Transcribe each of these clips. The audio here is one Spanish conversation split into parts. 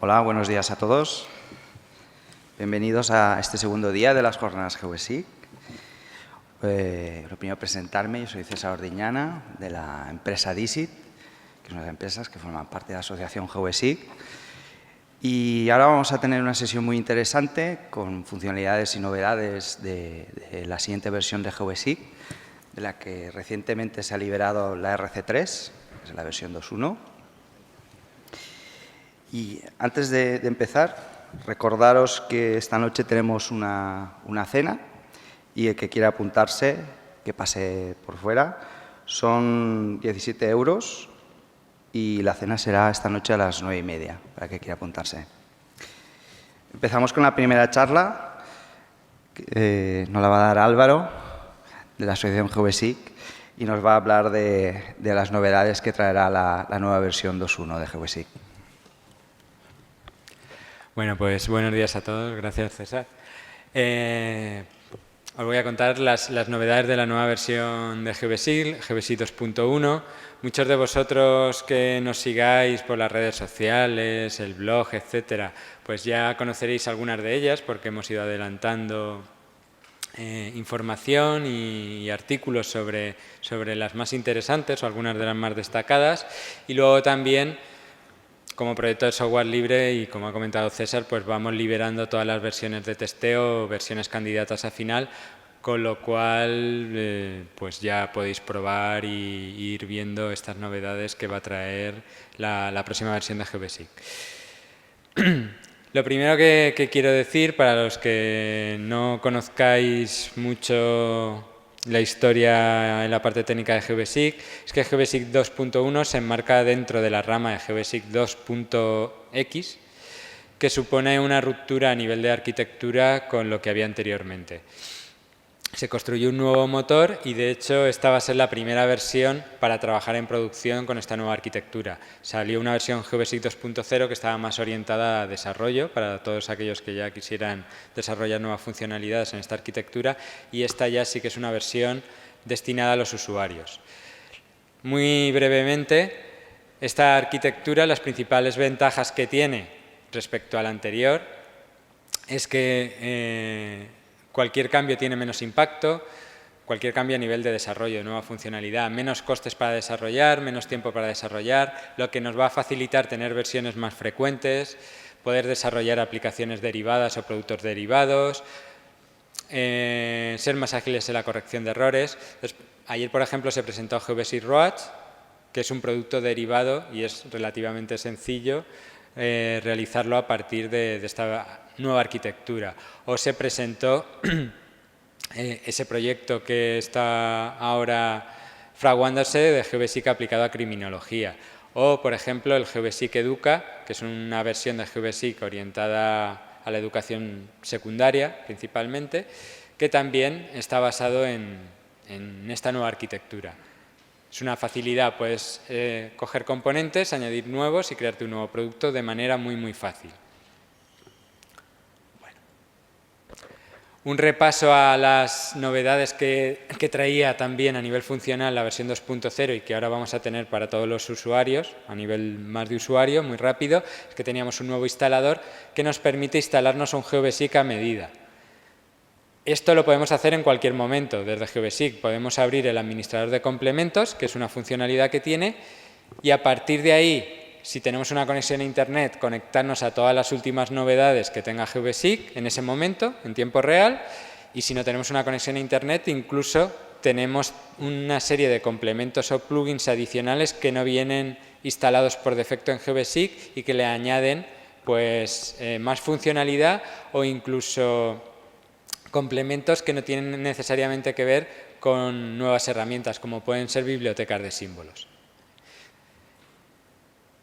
Hola, buenos días a todos. Bienvenidos a este segundo día de las jornadas GeoBasic. Lo primero, presentarme. Yo soy César Ordiñana, de la empresa DISIT, que es una de las empresas que forman parte de la asociación GeoBasic. Y ahora vamos a tener una sesión muy interesante con funcionalidades y novedades de la siguiente versión de GeoBasic, de la que recientemente se ha liberado la RC3, que es la versión 2.1. Y antes de empezar, recordaros que esta noche tenemos una cena y el que quiera apuntarse, que pase por fuera. Son 17 € y la cena será esta noche a las 9:30, para el que quiera apuntarse. Empezamos con la primera charla, que nos la va a dar Álvaro, de la asociación GeoBasic, y nos va a hablar de las novedades que traerá la nueva versión 2.1 de GeoBasic. Bueno, pues buenos días a todos. Gracias, César. Os voy a contar las novedades de la nueva versión de GeoBasic, GeoBasic 2.1. Muchos de vosotros que nos sigáis por las redes sociales, el blog, etcétera, pues ya conoceréis algunas de ellas porque hemos ido adelantando información y artículos sobre las más interesantes o algunas de las más destacadas. Y luego también, como proyecto de software libre y como ha comentado César, pues vamos liberando todas las versiones de testeo, versiones candidatas a final, con lo cual pues ya podéis probar y ir viendo estas novedades que va a traer la próxima versión de GeoBasic. Lo primero que quiero decir, para los que no conozcáis mucho la historia en la parte técnica de GeoBasic, es que GeoBasic 2.1 se enmarca dentro de la rama de GeoBasic 2.x, que supone una ruptura a nivel de arquitectura con lo que había anteriormente. Se construyó un nuevo motor y, de hecho, esta va a ser la primera versión para trabajar en producción con esta nueva arquitectura. Salió una versión GeoBasic 2.0 que estaba más orientada a desarrollo para todos aquellos que ya quisieran desarrollar nuevas funcionalidades en esta arquitectura, y esta ya sí que es una versión destinada a los usuarios. Muy brevemente, esta arquitectura, las principales ventajas que tiene respecto a la anterior es que cualquier cambio tiene menos impacto, cualquier cambio a nivel de desarrollo de nueva funcionalidad, menos costes para desarrollar, menos tiempo para desarrollar, lo que nos va a facilitar tener versiones más frecuentes, poder desarrollar aplicaciones derivadas o productos derivados, ser más ágiles en la corrección de errores. Entonces, ayer, por ejemplo, se presentó GeoBasic Roads, que es un producto derivado y es relativamente sencillo realizarlo a partir de esta nueva arquitectura. O se presentó ese proyecto que está ahora fraguándose de GeoBasic aplicado a criminología. O, por ejemplo, el GeoBasic Educa, que es una versión de GeoBasic orientada a la educación secundaria, principalmente, que también está basado en esta nueva arquitectura. Es una facilidad, puedes coger componentes, añadir nuevos y crearte un nuevo producto de manera muy fácil. Bueno. Un repaso a las novedades que traía también a nivel funcional la versión 2.0 y que ahora vamos a tener para todos los usuarios, a nivel más de usuario, muy rápido, es que teníamos un nuevo instalador que nos permite instalarnos un GeoBasic a medida. Esto lo podemos hacer en cualquier momento. Desde GeoBasic podemos abrir el administrador de complementos, que es una funcionalidad que tiene, y a partir de ahí, si tenemos una conexión a Internet, conectarnos a todas las últimas novedades que tenga GeoBasic en ese momento, en tiempo real, y si no tenemos una conexión a Internet, incluso tenemos una serie de complementos o plugins adicionales que no vienen instalados por defecto en GeoBasic y que le añaden pues, más funcionalidad o incluso complementos que no tienen necesariamente que ver con nuevas herramientas, como pueden ser bibliotecas de símbolos.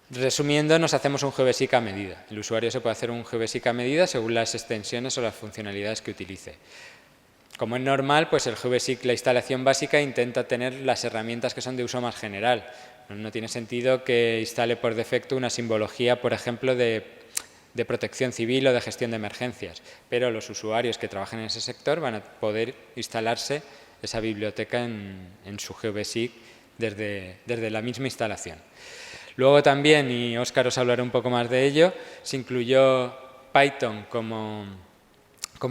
Resumiendo, nos hacemos un GeoBasic a medida. El usuario se puede hacer un GeoBasic a medida según las extensiones o las funcionalidades que utilice. Como es normal, pues el GeoBasic, la instalación básica, intenta tener las herramientas que son de uso más general. No tiene sentido que instale por defecto una simbología, por ejemplo, de protección civil o de gestión de emergencias, pero los usuarios que trabajen en ese sector van a poder instalarse esa biblioteca en su GeoBasic desde la misma instalación. Luego también, y Óscar os hablará un poco más de ello, se incluyó Python como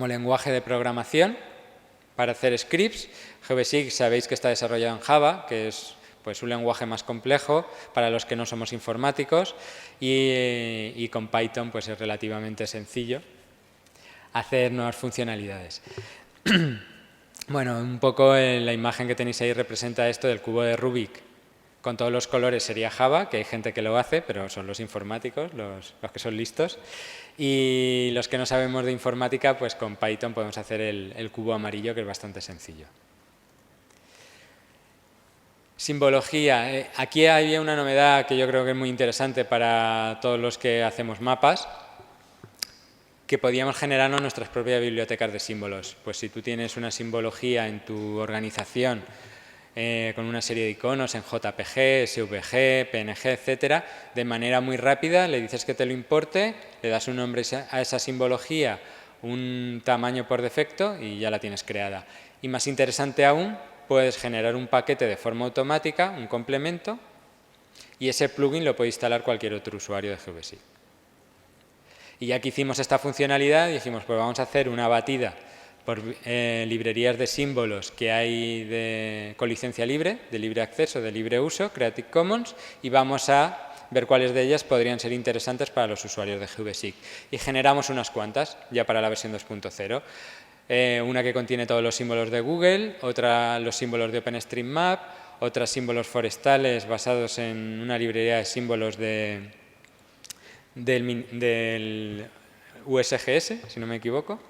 lenguaje de programación para hacer scripts. GBSIG sabéis que está desarrollado en Java, que es pues un lenguaje más complejo para los que no somos informáticos, y con Python pues es relativamente sencillo hacer nuevas funcionalidades. Bueno, un poco la imagen que tenéis ahí representa esto del cubo de Rubik. Con todos los colores sería Java, que hay gente que lo hace, pero son los informáticos, los que son listos. Y los que no sabemos de informática, pues con Python podemos hacer el cubo amarillo, que es bastante sencillo. Simbología. Aquí había una novedad que yo creo que es muy interesante para todos los que hacemos mapas, que podíamos generarnos nuestras propias bibliotecas de símbolos. Pues si tú tienes una simbología en tu organización con una serie de iconos en JPG, SVG, PNG, etcétera, de manera muy rápida le dices que te lo importe, le das un nombre a esa simbología, un tamaño por defecto y ya la tienes creada. Y más interesante aún, puedes generar un paquete de forma automática, un complemento, y ese plugin lo puede instalar cualquier otro usuario de GBSIG. Y ya que hicimos esta funcionalidad, dijimos, pues vamos a hacer una batida por librerías de símbolos que hay con licencia libre, de libre acceso, de libre uso, Creative Commons, y vamos a ver cuáles de ellas podrían ser interesantes para los usuarios de GBSIG. Y generamos unas cuantas, ya para la versión 2.0. Una que contiene todos los símbolos de Google, otra los símbolos de OpenStreetMap, otras símbolos forestales basados en una librería de símbolos del USGS, si no me equivoco,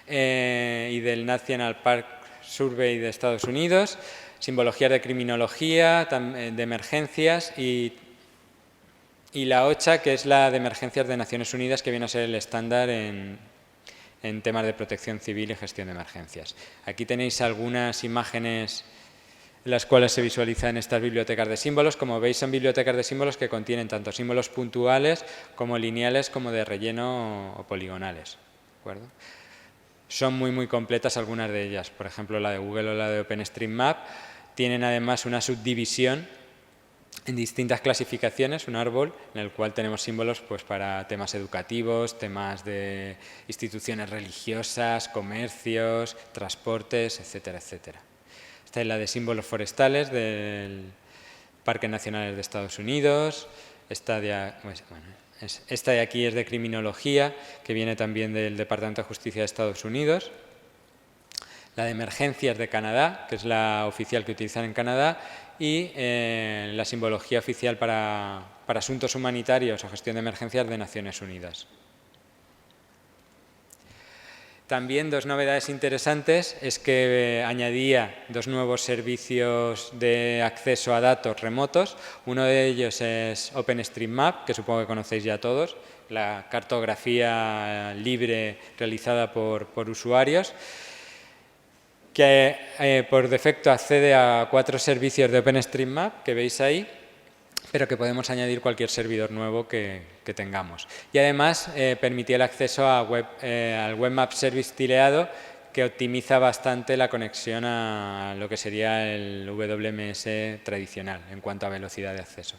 y del National Park Survey de Estados Unidos, simbologías de criminología, de emergencias y la OCHA, que es la de emergencias de Naciones Unidas, que viene a ser el estándar en temas de protección civil y gestión de emergencias. Aquí tenéis algunas imágenes en las cuales se visualizan estas bibliotecas de símbolos. Como veis, son bibliotecas de símbolos que contienen tanto símbolos puntuales como lineales, como de relleno o poligonales. ¿De acuerdo? Son muy completas algunas de ellas. Por ejemplo, la de Google o la de OpenStreetMap tienen además una subdivisión en distintas clasificaciones, un árbol en el cual tenemos símbolos pues, para temas educativos, temas de instituciones religiosas, comercios, transportes, etcétera, etcétera. Esta es la de símbolos forestales del Parques Nacionales de Estados Unidos. Esta de aquí es de criminología, que viene también del Departamento de Justicia de Estados Unidos. La de emergencias de Canadá, que es la oficial que utilizan en Canadá, y la simbología oficial para asuntos humanitarios o gestión de emergencias de Naciones Unidas. También dos novedades interesantes es que añadía dos nuevos servicios de acceso a datos remotos. Uno de ellos es OpenStreetMap, que supongo que conocéis ya todos, la cartografía libre realizada por usuarios, que por defecto accede a 4 servicios de OpenStreetMap, que veis ahí, pero que podemos añadir cualquier servidor nuevo que tengamos. Y además permitía el acceso a al Webmap Service tileado, que optimiza bastante la conexión a lo que sería el WMS tradicional en cuanto a velocidad de acceso.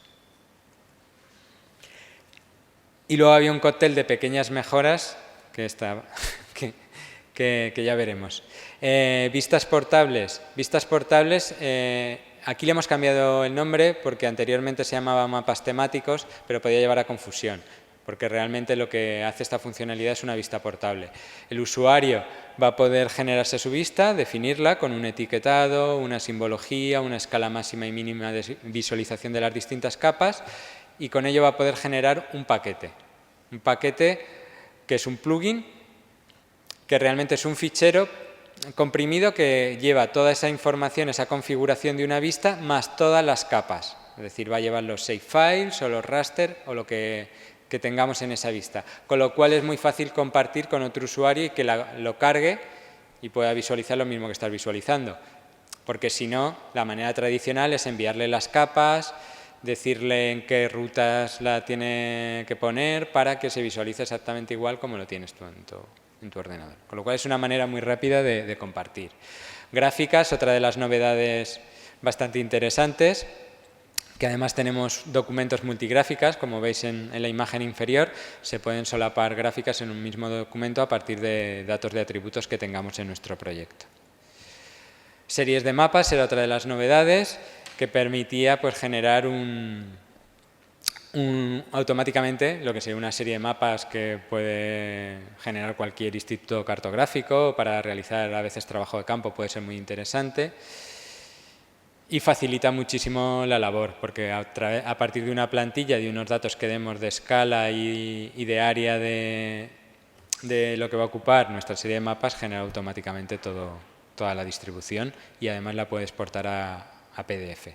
Y luego había un cóctel de pequeñas mejoras que ya veremos. Vistas portables. Aquí le hemos cambiado el nombre porque anteriormente se llamaba mapas temáticos, pero podía llevar a confusión, porque realmente lo que hace esta funcionalidad es una vista portable. El usuario va a poder generarse su vista, definirla con un etiquetado, una simbología, una escala máxima y mínima de visualización de las distintas capas, y con ello va a poder generar un paquete. Un paquete que es un plugin, que realmente es un fichero comprimido que lleva toda esa información, esa configuración de una vista, más todas las capas. Es decir, va a llevar los shapefiles o los raster o lo que tengamos en esa vista. Con lo cual es muy fácil compartir con otro usuario y que lo cargue y pueda visualizar lo mismo que estás visualizando. Porque si no, la manera tradicional es enviarle las capas, decirle en qué rutas la tiene que poner para que se visualice exactamente igual como lo tienes tú en tu ordenador. Con lo cual es una manera muy rápida de compartir. Gráficas, otra de las novedades bastante interesantes, que además tenemos documentos multigráficas, como veis en la imagen inferior, se pueden solapar gráficas en un mismo documento a partir de datos de atributos que tengamos en nuestro proyecto. Series de mapas era otra de las novedades, que permitía pues, generar automáticamente lo que sería una serie de mapas que puede generar cualquier instituto cartográfico. Para realizar a veces trabajo de campo puede ser muy interesante. Y facilita muchísimo la labor, porque a partir de una plantilla, de unos datos que demos de escala y de área de lo que va a ocupar nuestra serie de mapas, genera automáticamente toda la distribución y además la puede exportar a PDF.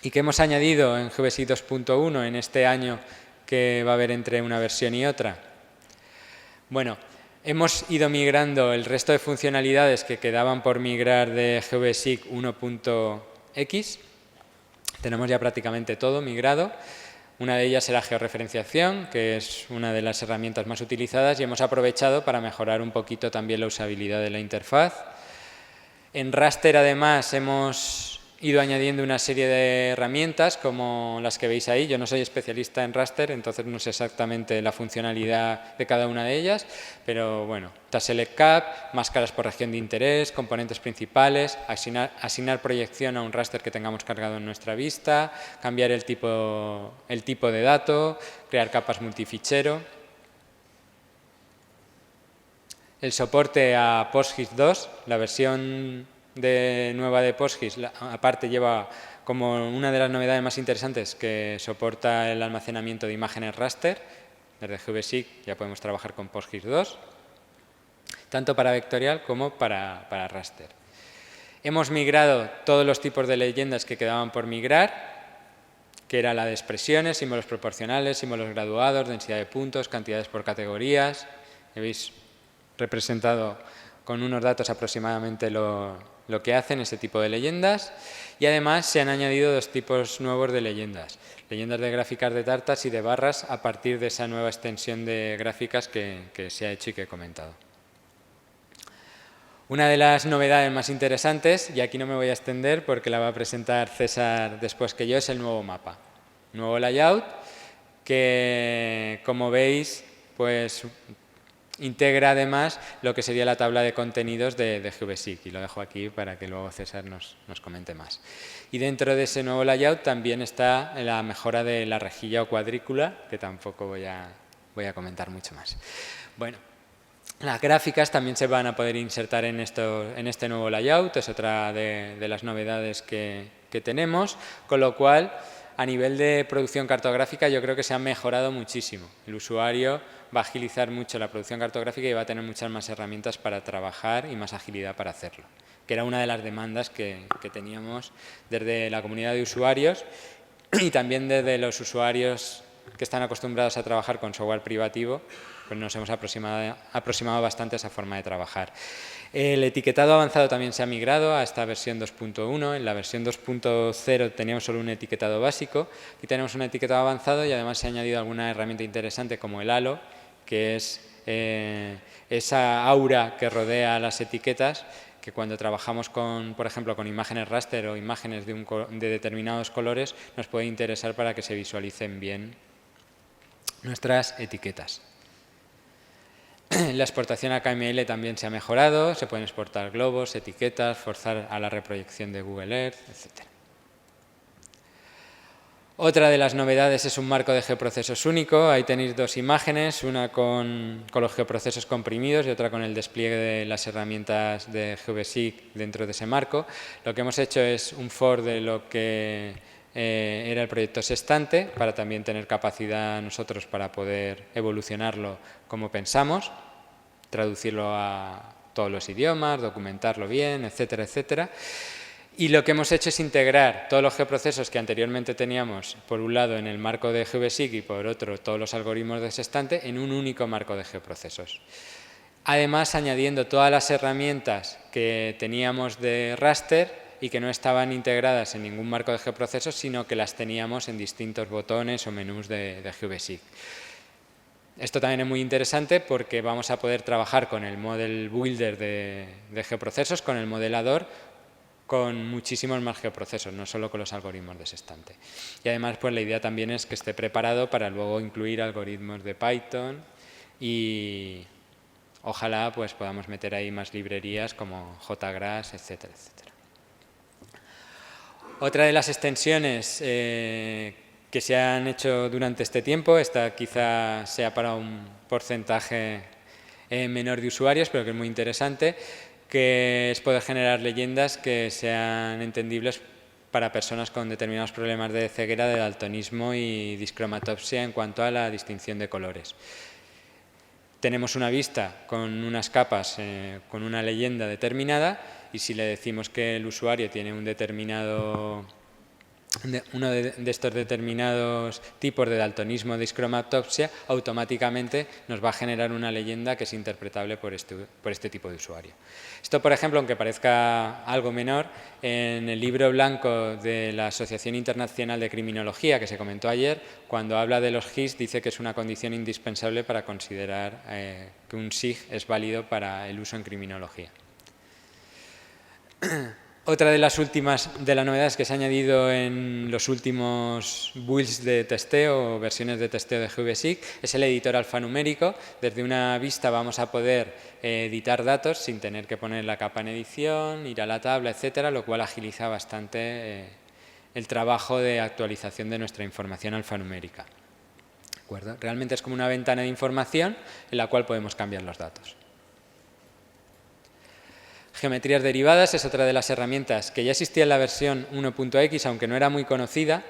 ¿Y qué hemos añadido en GBSIG 2.1 en este año que va a haber entre una versión y otra? Bueno, hemos ido migrando el resto de funcionalidades que quedaban por migrar de GBSIG 1.x. Tenemos ya prácticamente todo migrado. Una de ellas era georreferenciación, que es una de las herramientas más utilizadas, y hemos aprovechado para mejorar un poquito también la usabilidad de la interfaz. En raster, además, hemos ido añadiendo una serie de herramientas como las que veis ahí. Yo no soy especialista en raster, entonces no sé exactamente la funcionalidad de cada una de ellas, pero bueno, Select Cap, máscaras por región de interés, componentes principales, asignar proyección a un raster que tengamos cargado en nuestra vista, cambiar el tipo de dato, crear capas multifichero. El soporte a PostGIS 2, la versión nueva de PostGIS, aparte lleva como una de las novedades más interesantes que soporta el almacenamiento de imágenes raster. Desde GBSIG ya podemos trabajar con PostGIS 2, tanto para vectorial como para raster. Hemos migrado todos los tipos de leyendas que quedaban por migrar, que era la de expresiones, símbolos proporcionales, símbolos graduados, densidad de puntos, cantidades por categorías. Habéis representado con unos datos aproximadamente lo que hacen ese tipo de leyendas, y además se han añadido dos tipos nuevos de leyendas de gráficas de tartas y de barras a partir de esa nueva extensión de gráficas que se ha hecho y que he comentado. Una de las novedades más interesantes, y aquí no me voy a extender porque la va a presentar César después que yo, es el nuevo mapa, nuevo layout, que como veis pues integra además lo que sería la tabla de contenidos de GBSIG, y lo dejo aquí para que luego César nos comente más. Y dentro de ese nuevo layout también está la mejora de la rejilla o cuadrícula, que tampoco voy a comentar mucho más. Bueno, las gráficas también se van a poder insertar en este nuevo layout, es otra de las novedades que tenemos, con lo cual a nivel de producción cartográfica yo creo que se ha mejorado muchísimo. El usuario va a agilizar mucho la producción cartográfica y va a tener muchas más herramientas para trabajar y más agilidad para hacerlo, que era una de las demandas que teníamos desde la comunidad de usuarios y también desde los usuarios que están acostumbrados a trabajar con software privativo, pues nos hemos aproximado bastante a esa forma de trabajar. El etiquetado avanzado también se ha migrado a esta versión 2.1. En la versión 2.0 teníamos solo un etiquetado básico, y tenemos un etiquetado avanzado, y además se ha añadido alguna herramienta interesante como el halo, que es esa aura que rodea las etiquetas, que cuando trabajamos por ejemplo, con imágenes raster o imágenes de determinados colores, nos puede interesar para que se visualicen bien nuestras etiquetas. La exportación a KML también se ha mejorado, se pueden exportar globos, etiquetas, forzar a la reproyección de Google Earth, etc. Otra de las novedades es un marco de geoprocesos único. Ahí tenéis dos imágenes, una con los geoprocesos comprimidos y otra con el despliegue de las herramientas de GBSIG dentro de ese marco. Lo que hemos hecho es un for de lo que era el proyecto Sextante, para también tener capacidad nosotros para poder evolucionarlo como pensamos, traducirlo a todos los idiomas, documentarlo bien, etcétera, etcétera. Y lo que hemos hecho es integrar todos los geoprocesos que anteriormente teníamos, por un lado en el marco de GBSIG y por otro todos los algoritmos de Sextante, en un único marco de geoprocesos. Además, añadiendo todas las herramientas que teníamos de raster y que no estaban integradas en ningún marco de geoprocesos, sino que las teníamos en distintos botones o menús de GBSIG. Esto también es muy interesante porque vamos a poder trabajar con el Model Builder de geoprocesos, con el modelador, con muchísimos más geoprocesos, no solo con los algoritmos de ese estante. Y además, pues la idea también es que esté preparado para luego incluir algoritmos de Python y ojalá pues podamos meter ahí más librerías como JGrass, etcétera, etcétera. Otra de las extensiones que se han hecho durante este tiempo, esta quizá sea para un porcentaje menor de usuarios, pero que es muy interesante, que es poder generar leyendas que sean entendibles para personas con determinados problemas de ceguera, de daltonismo y discromatopsia en cuanto a la distinción de colores. Tenemos una vista con unas capas, con una leyenda determinada, y si le decimos que el usuario tiene un determinado, uno de estos determinados tipos de daltonismo o discromatopsia, automáticamente nos va a generar una leyenda que es interpretable por este tipo de usuario. Esto, por ejemplo, aunque parezca algo menor, en el libro blanco de la Asociación Internacional de Criminología, que se comentó ayer, cuando habla de los GIS, dice que es una condición indispensable para considerar que un SIG es válido para el uso en criminología. Otra de las novedades que se ha añadido en los últimos builds de testeo o versiones de testeo de GVSIG es el editor alfanumérico. Desde una vista vamos a poder editar datos sin tener que poner la capa en edición, ir a la tabla, etcétera, lo cual agiliza bastante el trabajo de actualización de nuestra información alfanumérica. ¿De acuerdo? Realmente es como una ventana de información en la cual podemos cambiar los datos. Geometrías derivadas es otra de las herramientas que ya existía en la versión 1.x, aunque no era muy conocida,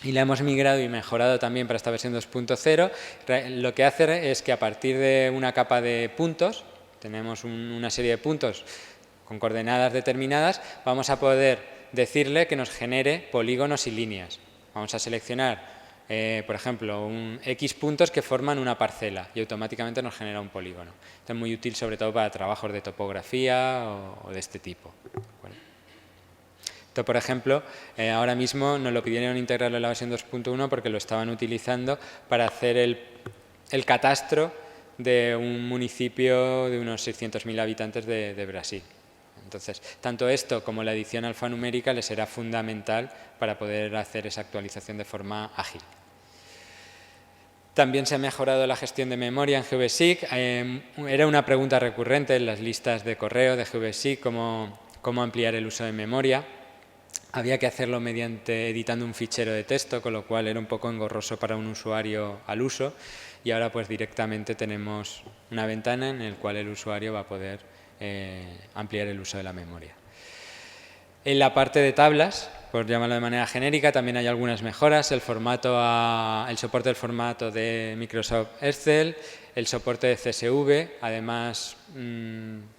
y la hemos migrado y mejorado también para esta versión 2.0. Lo que hace es que a partir de una capa de puntos, tenemos una serie de puntos con coordenadas determinadas, vamos a poder decirle que nos genere polígonos y líneas. Vamos a seleccionar, por ejemplo, X puntos que forman una parcela y automáticamente nos genera un polígono. Esto es muy útil sobre todo para trabajos de topografía o de este tipo. Bueno. Esto, por ejemplo, ahora mismo nos lo pidieron integrarlo en la versión 2.1 porque lo estaban utilizando para hacer el catastro de un municipio de unos 600.000 habitantes de Brasil. Entonces, tanto esto como la edición alfanumérica les será fundamental para poder hacer esa actualización de forma ágil. También se ha mejorado la gestión de memoria en GVSIG. Era una pregunta recurrente en las listas de correo de GVSIG, cómo ampliar el uso de memoria. Había que hacerlo mediante editando un fichero de texto, con lo cual era un poco engorroso para un usuario al uso. Y ahora pues directamente tenemos una ventana en la cual el usuario va a poder ampliar el uso de la memoria. En la parte de tablas, por llamarlo de manera genérica, también hay algunas mejoras, el soporte del formato de Microsoft Excel, el soporte de CSV, además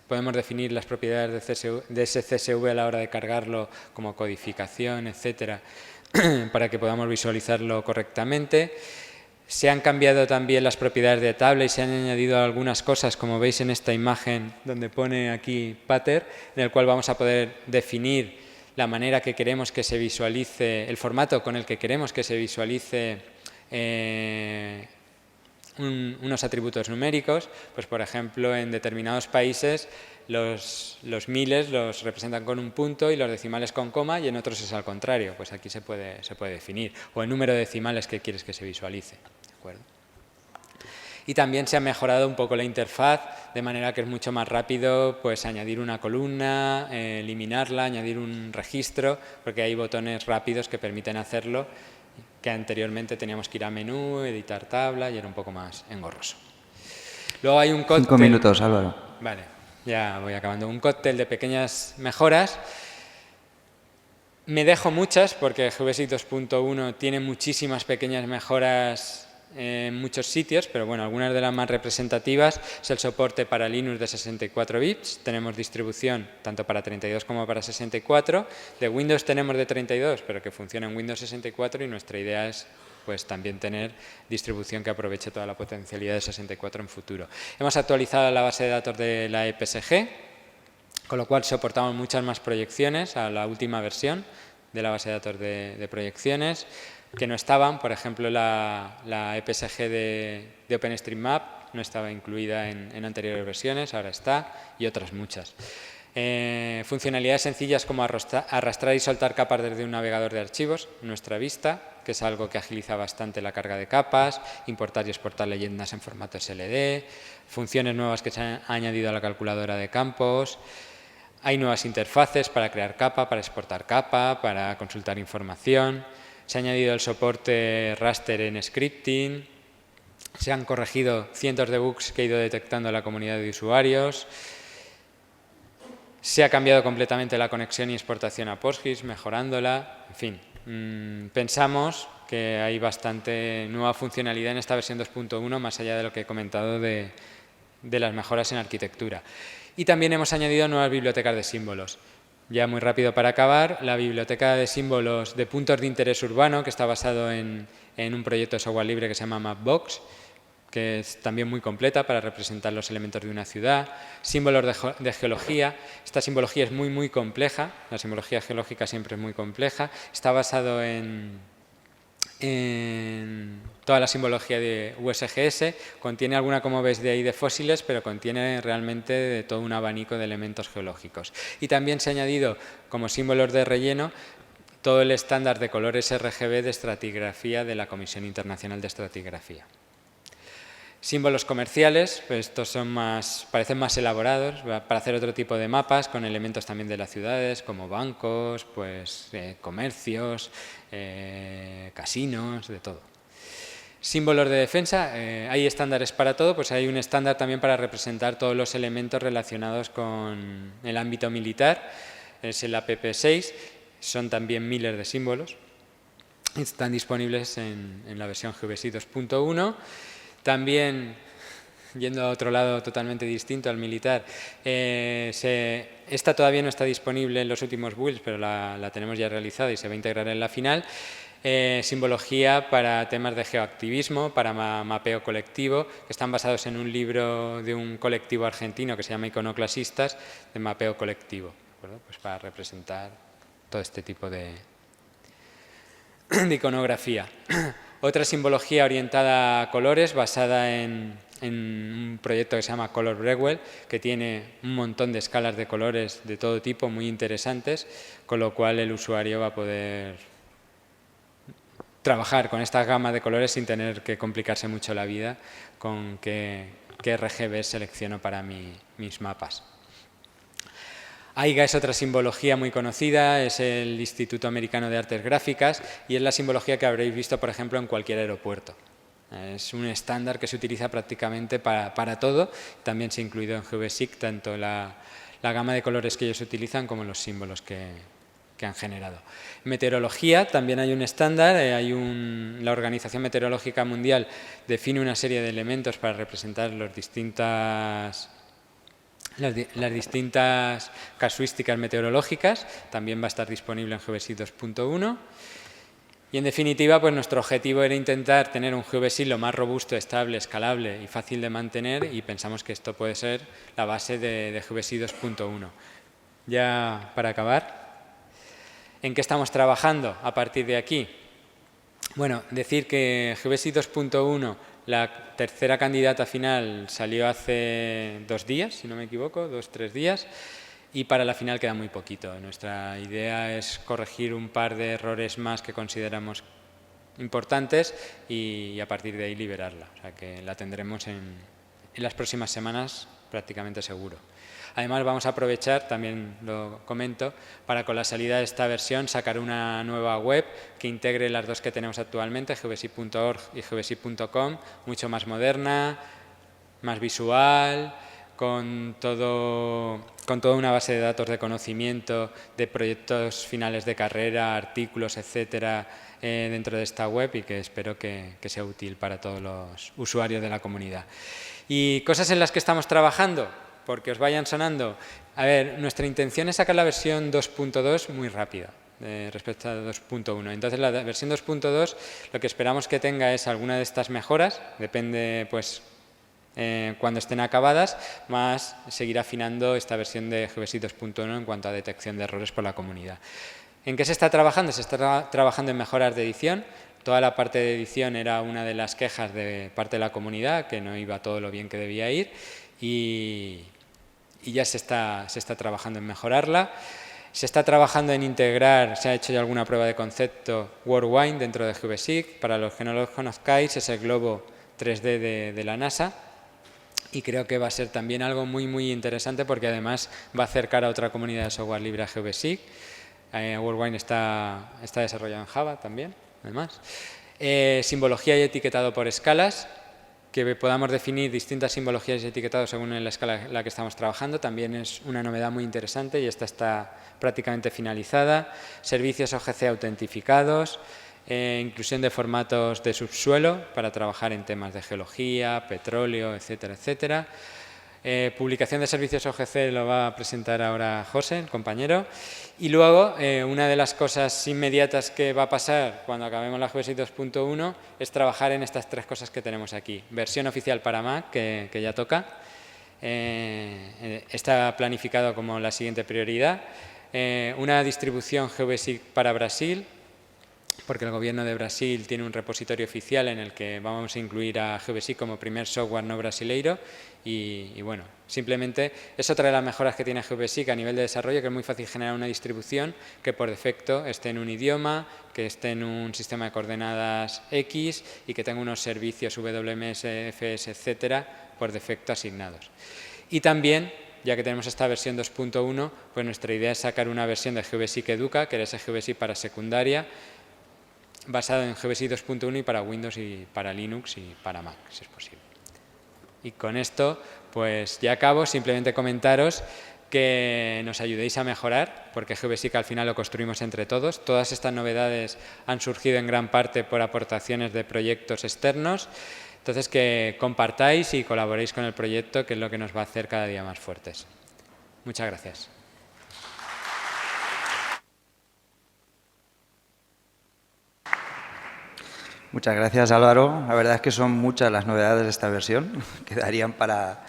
podemos definir las propiedades de ese CSV a la hora de cargarlo como codificación, etcétera, para que podamos visualizarlo correctamente. Se han cambiado también las propiedades de tabla y se han añadido algunas cosas, como veis en esta imagen donde pone aquí pattern, en el cual vamos a poder definir la manera que queremos que se visualice, el formato con el que queremos que se visualice unos atributos numéricos. Pues, por ejemplo, en determinados países los miles los representan con un punto y los decimales con coma, y en otros es al contrario. Pues aquí se puede definir. O el número de decimales que quieres que se visualice. ¿De acuerdo? Y también se ha mejorado un poco la interfaz, de manera que es mucho más rápido pues añadir una columna, eliminarla, añadir un registro, porque hay botones rápidos que permiten hacerlo, que anteriormente teníamos que ir a menú, editar tabla y era un poco más engorroso. Luego hay un cóctel... 5 minutos, Álvaro. Vale, ya voy acabando. Un cóctel de pequeñas mejoras. Me dejo muchas porque GVSIG 2.1 tiene muchísimas pequeñas mejoras en muchos sitios, pero bueno, algunas de las más representativas es el soporte para Linux de 64 bits. Tenemos distribución tanto para 32 como para 64. De Windows tenemos de 32, pero que funciona en Windows 64, y nuestra idea es pues también tener distribución que aproveche toda la potencialidad de 64 en futuro. Hemos actualizado la base de datos de la EPSG, con lo cual soportamos muchas más proyecciones a la última versión de la base de datos de proyecciones, que no estaban. Por ejemplo, la EPSG de OpenStreetMap no estaba incluida en anteriores versiones, ahora está, y otras muchas. Funcionalidades sencillas como arrastrar y soltar capas desde un navegador de archivos, nuestra vista, que es algo que agiliza bastante la carga de capas, importar y exportar leyendas en formato SLD, funciones nuevas que se han añadido a la calculadora de campos, hay nuevas interfaces para crear capa, para exportar capa, para consultar información, se ha añadido el soporte raster en scripting, se han corregido cientos de bugs que ha ido detectando la comunidad de usuarios. Se ha cambiado completamente la conexión y exportación a PostGIS, mejorándola. En fin, pensamos que hay bastante nueva funcionalidad en esta versión 2.1, más allá de lo que he comentado de las mejoras en arquitectura. Y también hemos añadido nuevas bibliotecas de símbolos. Ya muy rápido para acabar, la biblioteca de símbolos de puntos de interés urbano, que está basado en un proyecto de software libre que se llama Mapbox, que es también muy completa para representar los elementos de una ciudad, símbolos de geología. Esta simbología es muy compleja, la simbología geológica siempre es muy compleja, está basado en toda la simbología de USGS, contiene alguna, como ves, de ahí de fósiles, pero contiene realmente de todo un abanico de elementos geológicos. Y también se ha añadido como símbolos de relleno todo el estándar de colores RGB de estratigrafía de la Comisión Internacional de Estratigrafía. Símbolos comerciales, pues estos parecen más elaborados para hacer otro tipo de mapas con elementos también de las ciudades como bancos, pues, comercios, casinos, de todo. Símbolos de defensa, hay estándares para todo, pues hay un estándar también para representar todos los elementos relacionados con el ámbito militar, es el APP6, son también miles de símbolos, están disponibles en la versión GVSIC 2.1. También, yendo a otro lado totalmente distinto al militar, esta todavía no está disponible en los últimos builds, pero la tenemos ya realizada y se va a integrar en la final. Simbología para temas de geoactivismo, para mapeo colectivo, que están basados en un libro de un colectivo argentino que se llama Iconoclasistas, de mapeo colectivo, ¿de acuerdo? Pues para representar todo este tipo de iconografía. Otra simbología orientada a colores, basada en un proyecto que se llama Color Breuel, que tiene un montón de escalas de colores de todo tipo, muy interesantes, con lo cual el usuario va a poder trabajar con esta gama de colores sin tener que complicarse mucho la vida con qué RGB selecciono para mis mapas. AIGA es otra simbología muy conocida, es el Instituto Americano de Artes Gráficas y es la simbología que habréis visto, por ejemplo, en cualquier aeropuerto. Es un estándar que se utiliza prácticamente para todo, también se ha incluido en GVSIC tanto la gama de colores que ellos utilizan como los símbolos que han generado. Meteorología, también hay un estándar, la Organización Meteorológica Mundial define una serie de elementos para representar las distintas casuísticas meteorológicas, también va a estar disponible en GVSIC 2.1. Y en definitiva, pues nuestro objetivo era intentar tener un GVSIC lo más robusto, estable, escalable y fácil de mantener, y pensamos que esto puede ser la base de GVSIC 2.1. Ya para acabar, ¿en qué estamos trabajando a partir de aquí? Bueno, decir que GVSIC 2.1, la tercera candidata final salió hace 2 días, si no me equivoco, 2-3 días, y para la final queda muy poquito. Nuestra idea es corregir un par de errores más que consideramos importantes y a partir de ahí liberarla. O sea que la tendremos en las próximas semanas prácticamente seguro. Además vamos a aprovechar, también lo comento, para con la salida de esta versión sacar una nueva web que integre las dos que tenemos actualmente, gvsic.org y gvsic.com, mucho más moderna, más visual, con toda una base de datos de conocimiento de proyectos finales de carrera, artículos, etcétera, dentro de esta web, y que espero que sea útil para todos los usuarios de la comunidad. Y cosas en las que estamos trabajando, porque os vayan sonando. A ver, nuestra intención es sacar la versión 2.2 muy rápida respecto a 2.1. Entonces, la versión 2.2 lo que esperamos que tenga es alguna de estas mejoras, depende pues cuando estén acabadas, más seguir afinando esta versión de GVSIC 2.1 en cuanto a detección de errores por la comunidad. ¿En qué se está trabajando? Se está trabajando en mejoras de edición. Toda la parte de edición era una de las quejas de parte de la comunidad, que no iba todo lo bien que debía ir, y ya se está trabajando en mejorarla. Se está trabajando en integrar, se ha hecho ya alguna prueba de concepto, WorldWine dentro de GVSIG. Para los que no lo conozcáis, es el globo 3D de la NASA. Y creo que va a ser también algo muy interesante porque además va a acercar a otra comunidad de software libre a GVSIG. WorldWine está desarrollado en Java también, además. Simbología y etiquetado por escalas, que podamos definir distintas simbologías y etiquetados según la escala en la que estamos trabajando, también es una novedad muy interesante y esta está prácticamente finalizada. Servicios OGC autentificados, inclusión de formatos de subsuelo para trabajar en temas de geología, petróleo, etcétera, etcétera. Publicación de servicios OGC lo va a presentar ahora José, el compañero. Y luego, una de las cosas inmediatas que va a pasar cuando acabemos la GVSIG 2.1 es trabajar en estas tres cosas que tenemos aquí. Versión oficial para Mac, que ya toca. Está planificado como la siguiente prioridad. Una distribución GVSIG para Brasil, porque el gobierno de Brasil tiene un repositorio oficial en el que vamos a incluir a GVSIG como primer software no brasileiro y bueno, simplemente es otra de las mejoras que tiene GVSIG a nivel de desarrollo, que es muy fácil generar una distribución que por defecto esté en un idioma, que esté en un sistema de coordenadas X y que tenga unos servicios WMS, FS, etcétera, por defecto asignados. Y también, ya que tenemos esta versión 2.1, pues nuestra idea es sacar una versión de GVSIG Educa, que era ese GVSIG para secundaria, basado en GVSIG 2.1 y para Windows y para Linux y para Mac, si es posible. Y con esto, pues ya acabo. Simplemente comentaros que nos ayudéis a mejorar, porque GVSIG al final lo construimos entre todos. Todas estas novedades han surgido en gran parte por aportaciones de proyectos externos. Entonces, que compartáis y colaboréis con el proyecto, que es lo que nos va a hacer cada día más fuertes. Muchas gracias. Muchas gracias, Álvaro. La verdad es que son muchas las novedades de esta versión. Quedarían para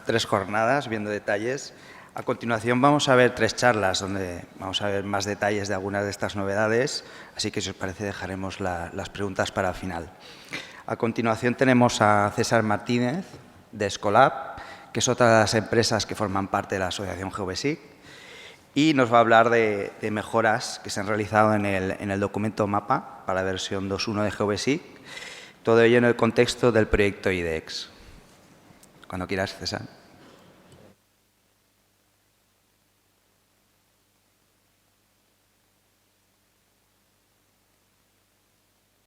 3 jornadas viendo detalles. A continuación vamos a ver 3 charlas donde vamos a ver más detalles de algunas de estas novedades. Así que, si os parece, dejaremos las preguntas para el final. A continuación tenemos a César Martínez, de Escolab, que es otra de las empresas que forman parte de la asociación GVSIG. Y nos va a hablar de mejoras que se han realizado en el documento mapa para la versión 2.1 de GVSIG, todo ello en el contexto del proyecto IDEX. Cuando quieras, César.